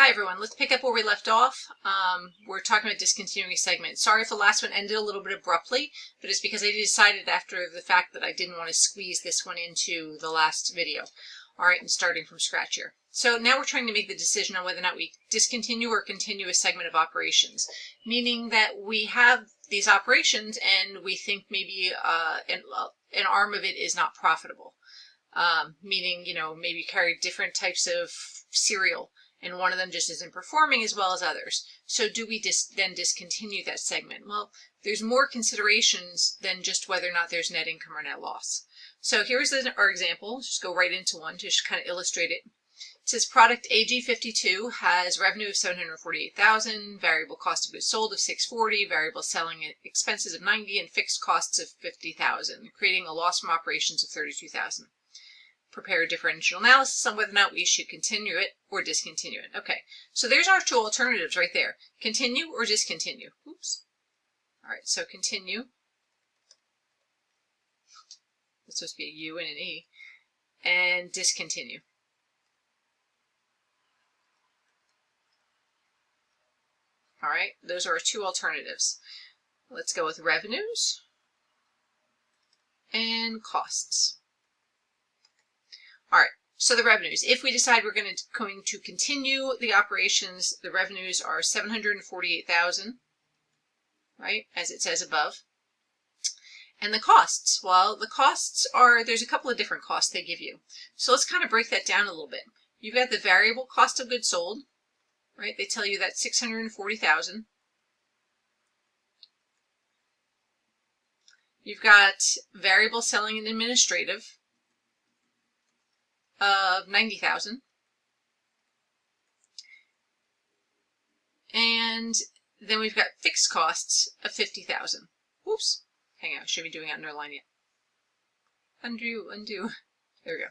Hi everyone, let's pick up where we left off. We're talking about discontinuing a segment. Sorry if the last one ended a little bit abruptly, but it's because I decided after the fact that I didn't want to squeeze this one into the last video. All right, and starting from scratch here. So now we're trying to make the decision on whether or not we discontinue or continue a segment of operations, meaning that we have these operations and we think maybe an arm of it is not profitable, meaning, maybe carry different types of cereal and one of them just isn't performing as well as others. So do we then discontinue that segment? Well, there's more considerations than just whether or not there's net income or net loss. So here's our example. Just go right into one to just kind of illustrate it. It says product AG52 has revenue of $748,000, variable cost of goods sold of $640, variable selling expenses of $90, and fixed costs of $50,000, creating a loss from operations of $32,000. Prepare a differential analysis on whether or not we should continue it or discontinue it. Okay, so there's our two alternatives right there. Continue or discontinue. Oops. All right, so continue. It's supposed to be a U and an E. And discontinue. All right, those are our two alternatives. Let's go with revenues and costs. All right, so the revenues. If we decide we're going to continue the operations, the revenues are $748,000, right, as it says above. And the costs, well, the costs are, there's a couple of different costs they give you. So let's kind of break that down a little bit. You've got the variable cost of goods sold, right? They tell you that's $640,000. You've got variable selling and administrative of $90,000. And then we've got fixed costs of $50,000. Whoops. Hang on, I should be doing it underline yet. Undo. There we go.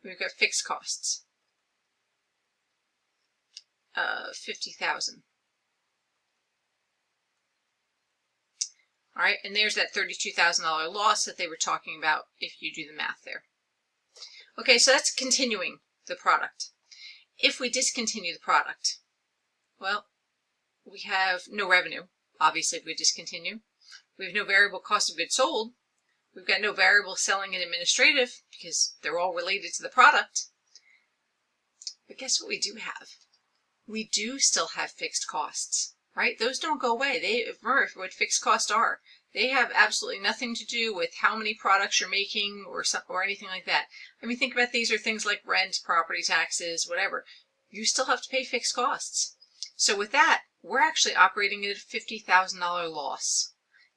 We've got fixed costs of $50,000. All right, and there's that $32,000 loss that they were talking about if you do the math there. Okay, so that's continuing the product. If we discontinue the product, well, we have no revenue, obviously, if we discontinue. We have no variable cost of goods sold. We've got no variable selling and administrative because they're all related to the product. But guess what we do have? We do still have fixed costs, right? Those don't go away. Remember what fixed costs are. They have absolutely nothing to do with how many products you're making or anything like that. I mean, think about these are things like rent, property taxes, whatever. You still have to pay fixed costs. So with that, we're actually operating at a $50,000 loss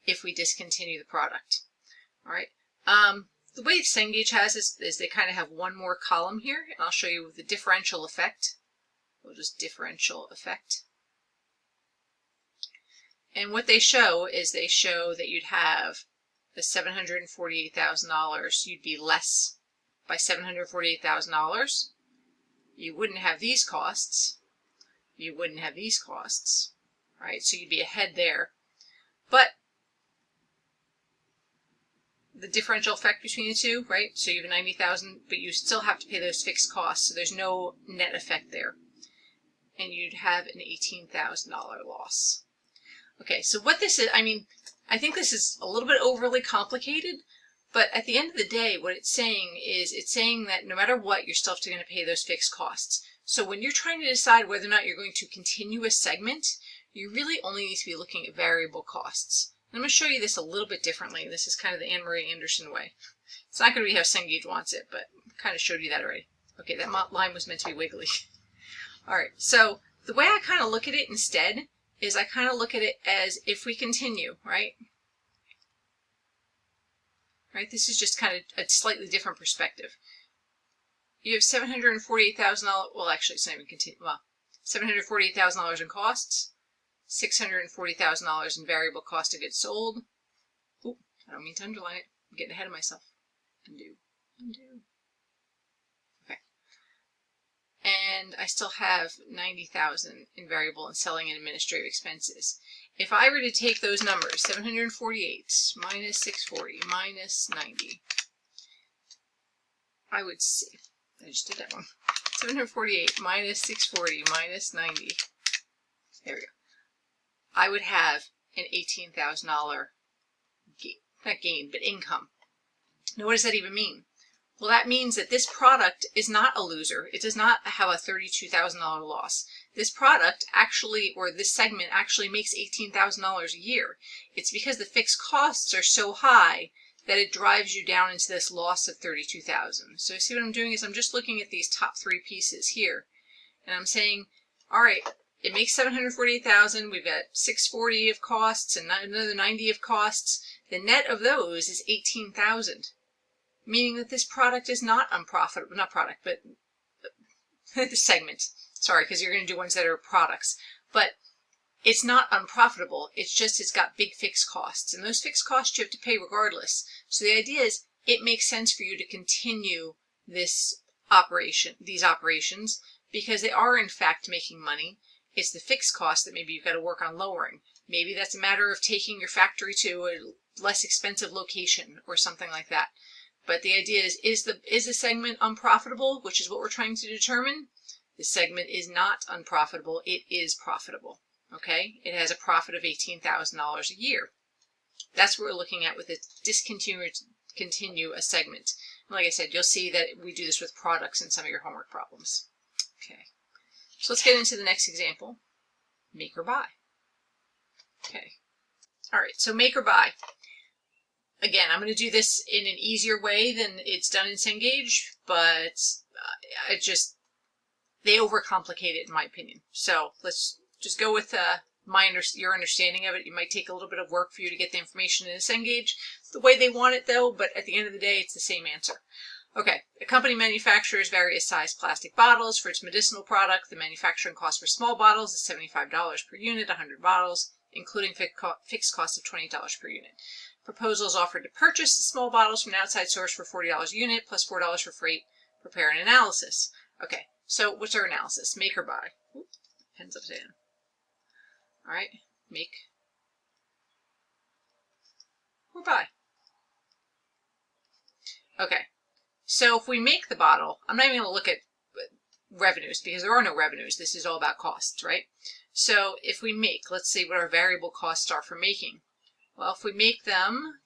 if we discontinue the product. All right. The way Cengage has is they kind of have one more column here, and I'll show you the differential effect. We'll just differential effect. And what they show is they show that you'd have the $748,000. You'd be less by $748,000. You wouldn't have these costs. You wouldn't have these costs, right? So you'd be ahead there. But the differential effect between the two, right? So you have $90,000, but you still have to pay those fixed costs. So there's no net effect there. And you'd have an $18,000 loss. Okay, so what this is, I mean, I think this is a little bit overly complicated, but at the end of the day, what it's saying is it's saying that no matter what, you're still going to pay those fixed costs. So when you're trying to decide whether or not you're going to continue a segment, you really only need to be looking at variable costs. And I'm going to show you this a little bit differently. This is kind of the Anne Marie Anderson way. It's not going to be how Cengage wants it, but I kind of showed you that already. Okay, that line was meant to be wiggly. All right, so the way I kind of look at it instead is I kind of look at it as if we continue, right? Right, this is just kind of a slightly different perspective. You have $748,000, well, actually, it's not even continue, well, $748,000 in costs, $640,000 in variable cost of goods sold. Oop, I don't mean to underline it. I'm getting ahead of myself. Undo. Okay. And I still have $90,000 in variable and selling and administrative expenses. If I were to take those numbers, 748 minus 640 minus 90, I would see, I just did that wrong. 748 minus 640 minus 90. There we go. I would have an $18,000 gain, not gain, but income. Now, what does that even mean? Well, that means that this product is not a loser. It does not have a $32,000 loss. This product actually, or this segment actually makes $18,000 a year. It's because the fixed costs are so high that it drives you down into this loss of $32,000. So see what I'm doing is I'm just looking at these top three pieces here, and I'm saying, all right, it makes $748,000. We've got $640 of costs and another $90 of costs. The net of those is $18,000. Meaning that this product is not unprofitable, not product, but the segment. Sorry, because you're going to do ones that are products. But it's not unprofitable. It's just it's got big fixed costs. And those fixed costs you have to pay regardless. So the idea is it makes sense for you to continue this operation, these operations, because they are in fact making money. It's the fixed cost that maybe you've got to work on lowering. Maybe that's a matter of taking your factory to a less expensive location or something like that. But the idea is the segment unprofitable, which is what we're trying to determine? The segment is not unprofitable. It is profitable. Okay? It has a profit of $18,000 a year. That's what we're looking at with the discontinue a segment. And like I said, you'll see that we do this with products in some of your homework problems. Okay. So let's get into the next example. Make or buy. Okay. All right. So make or buy. Again, I'm going to do this in an easier way than it's done in Cengage, but they overcomplicate it in my opinion. So let's just go with your understanding of it. It might take a little bit of work for you to get the information in a Cengage the way they want it though, but at the end of the day, it's the same answer. Okay, a company manufactures various size plastic bottles for its medicinal product. The manufacturing cost for small bottles is $75 per unit, 100 bottles, including fixed cost of $20 per unit. Proposals offered to purchase the small bottles from an outside source for $40 a unit plus $4 for freight. Prepare an analysis. Okay, so what's our analysis? Make or buy? Oop, pen's upside down. All right, make or buy. Okay, so if we make the bottle, I'm not even going to look at revenues because there are no revenues. This is all about costs, right? So if we make, let's see what our variable costs are for making. Well, if we make them,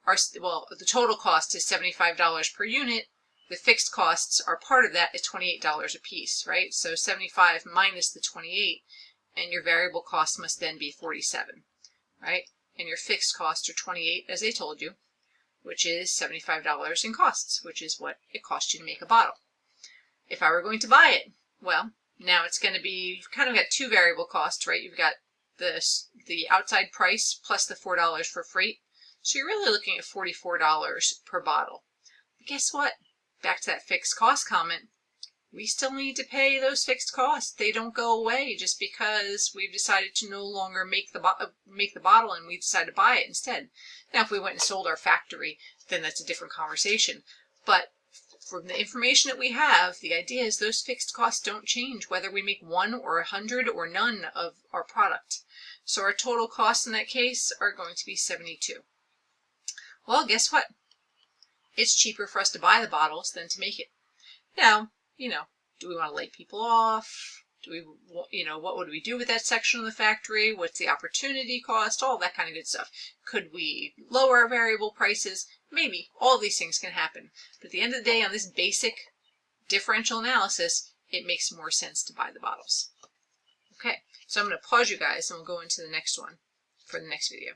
the total cost is $75 per unit. The fixed costs are part of that is $28 a piece, right? So 75 minus the 28, and your variable cost must then be 47, right? And your fixed costs are 28, as they told you, which is $75 in costs, which is what it costs you to make a bottle. If I were going to buy it, well, now it's going to be, you've kind of got two variable costs, right? You've got the outside price plus the $4 for freight. So you're really looking at $44 per bottle. But guess what? Back to that fixed cost comment. We still need to pay those fixed costs. They don't go away just because we've decided to no longer make the bottle and we decide to buy it instead. Now, if we went and sold our factory, then that's a different conversation. But from the information that we have, the idea is those fixed costs don't change whether we make 1 or 100 or none of our product. So our total costs in that case are going to be 72. Well, guess what? It's cheaper for us to buy the bottles than to make it. Now, do we want to lay people off? Do we, what would we do with that section of the factory? What's the opportunity cost? All that kind of good stuff. Could we lower our variable prices? Maybe. All of these things can happen. But at the end of the day, on this basic differential analysis, it makes more sense to buy the bottles. Okay, so I'm going to pause you guys and we'll go into the next one for the next video.